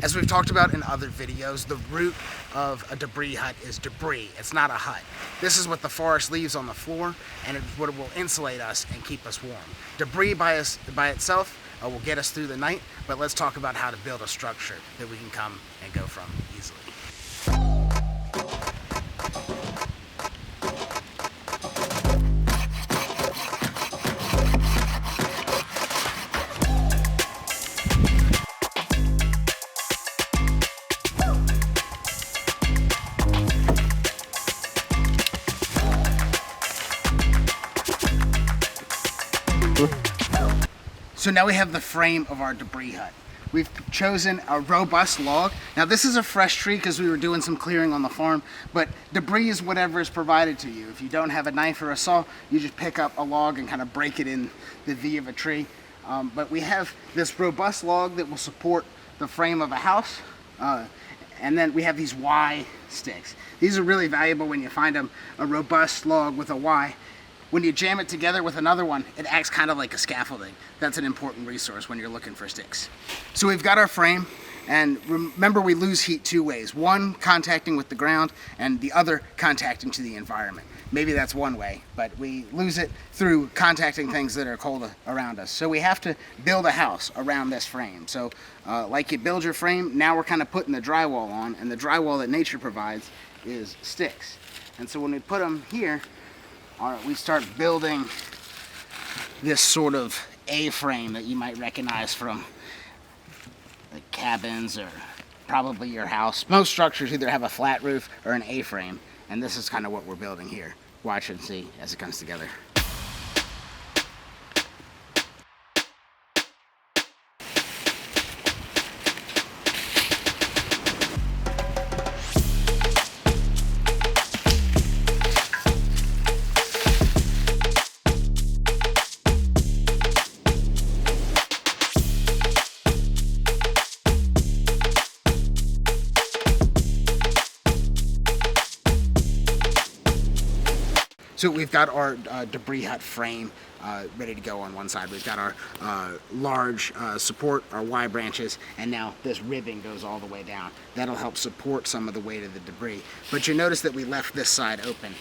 As we've talked about in other videos, the root of a debris hut is debris. It's not a hut. This is what the forest leaves on the floor, and it's what will insulate us and keep us warm. Debris by itself will get us through the night, but let's talk about how to build a structure that we can come and go from easily. So now we have the frame of our debris hut. We've chosen a robust log. Now this is a fresh tree because we were doing some clearing on the farm, but debris is whatever is provided to you. If you don't have a knife or a saw, you just pick up a log and kind of break it in the V of a tree. But we have this robust log that will support the frame of a house. And then we have these Y sticks. These are really valuable when you find them, a robust log with a Y. When you jam it together with another one, it acts kind of like a scaffolding. That's an important resource when you're looking for sticks. So we've got our frame, and remember we lose heat two ways. One, contacting with the ground, and the other, contacting to the environment. Maybe that's one way, but we lose it through contacting things that are cold around us. So we have to build a house around this frame. So like you build your frame, now we're kind of putting the drywall on, and the drywall that nature provides is sticks. And so when we put them here, we start building this sort of A-frame that you might recognize from the cabins or probably your house. Most structures either have a flat roof or an A-frame, and this is kind of what we're building here. Watch and see as it comes together. So we've got our debris hut frame ready to go on one side. We've got our large support, our Y branches, and now this ribbing goes all the way down. That'll help support some of the weight of the debris. But you notice that we left this side open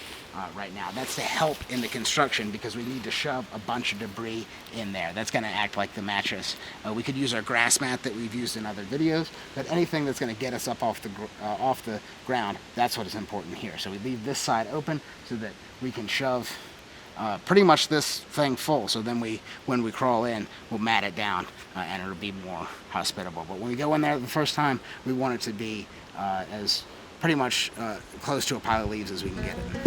right now. That's to help in the construction because we need to shove a bunch of debris in there. That's going to act like the mattress. We could use our grass mat that we've used in other videos, but anything that's going to get us up off the ground, that's what is important here. So we leave this side open so that we can shove pretty much this thing full. So then when we crawl in, we'll mat it down and it'll be more hospitable. But when we go in there the first time, we want it to be as pretty much close to a pile of leaves as we can get it.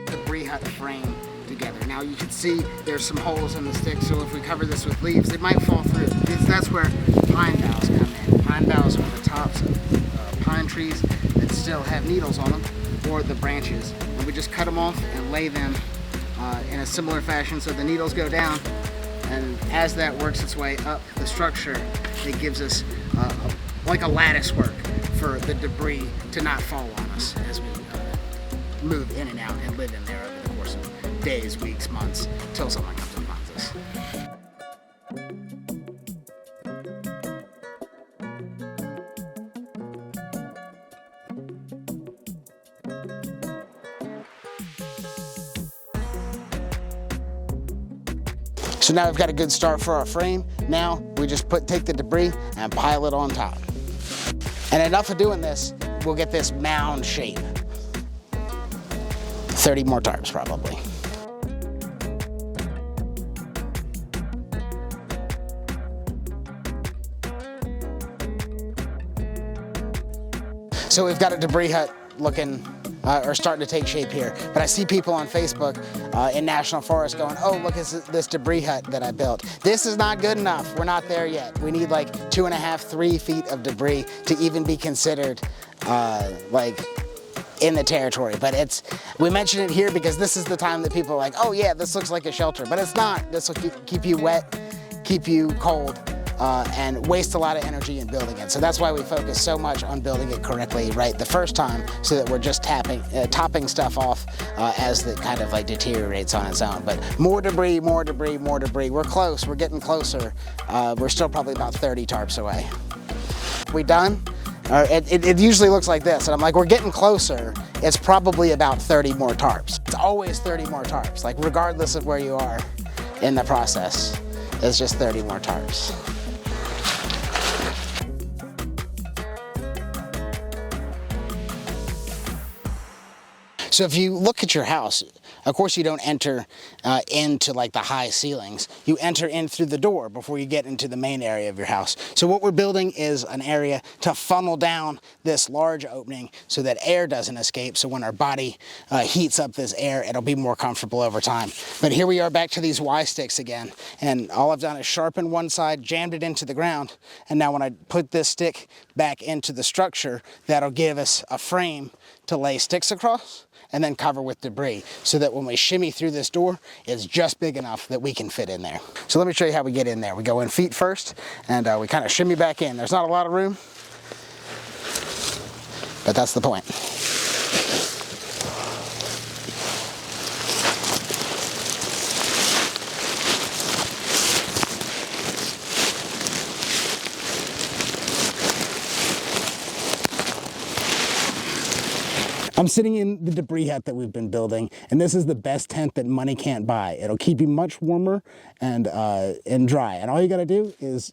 Debris hut frame together. Now you can see there's some holes in the stick, so if we cover this with leaves, they might fall through. That's where pine boughs come in. Pine boughs are the tops of pine trees that still have needles on them, or the branches. And we just cut them off and lay them in a similar fashion so the needles go down, and as that works its way up the structure, it gives us like a lattice work for the debris to not fall on us as we move in and out and live in there over the course of days, weeks, months, till someone comes and finds us. So now we've got a good start for our frame. Now we just take the debris and pile it on top. And enough of doing this, we'll get this mound shape. 30 more tarps probably. So we've got a debris hut looking or starting to take shape here. But I see people on Facebook in National Forest going, oh, look at this debris hut that I built. This is not good enough. We're not there yet. We need like 2.5, 3 feet of debris to even be considered like in the territory. But we mention it here because this is the time that people are like, oh yeah, this looks like a shelter, but it's not. This will keep you wet, keep you cold, and waste a lot of energy in building it. So that's why we focus so much on building it correctly right the first time, so that we're just topping stuff off as it kind of like deteriorates on its own. But more debris, more debris, more debris. We're close, we're getting closer. We're still probably about 30 tarps away. We done? It usually looks like this, and I'm like, we're getting closer. It's probably about 30 more tarps. It's always 30 more tarps, like regardless of where you are in the process, it's just 30 more tarps. So if you look at your house, of course you don't enter into like the high ceilings. You enter in through the door before you get into the main area of your house. So what we're building is an area to funnel down this large opening so that air doesn't escape. So when our body heats up this air, it'll be more comfortable over time. But here we are back to these Y sticks again. And all I've done is sharpen one side, jammed it into the ground. And now when I put this stick back into the structure, that'll give us a frame to lay sticks across and then cover with debris, so that when we shimmy through this door, it's just big enough that we can fit in there. So let me show you how we get in there. We go in feet first, and we kind of shimmy back in. There's not a lot of room, but that's the point. I'm sitting in the debris hut that we've been building, and this is the best tent that money can't buy. It'll keep you much warmer and dry, and all you gotta do is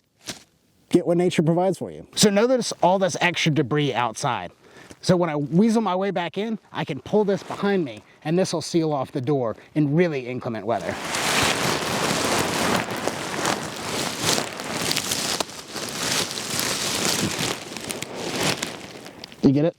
get what nature provides for you. So notice all this extra debris outside. So when I weasel my way back in, I can pull this behind me, and this will seal off the door in really inclement weather. You get it?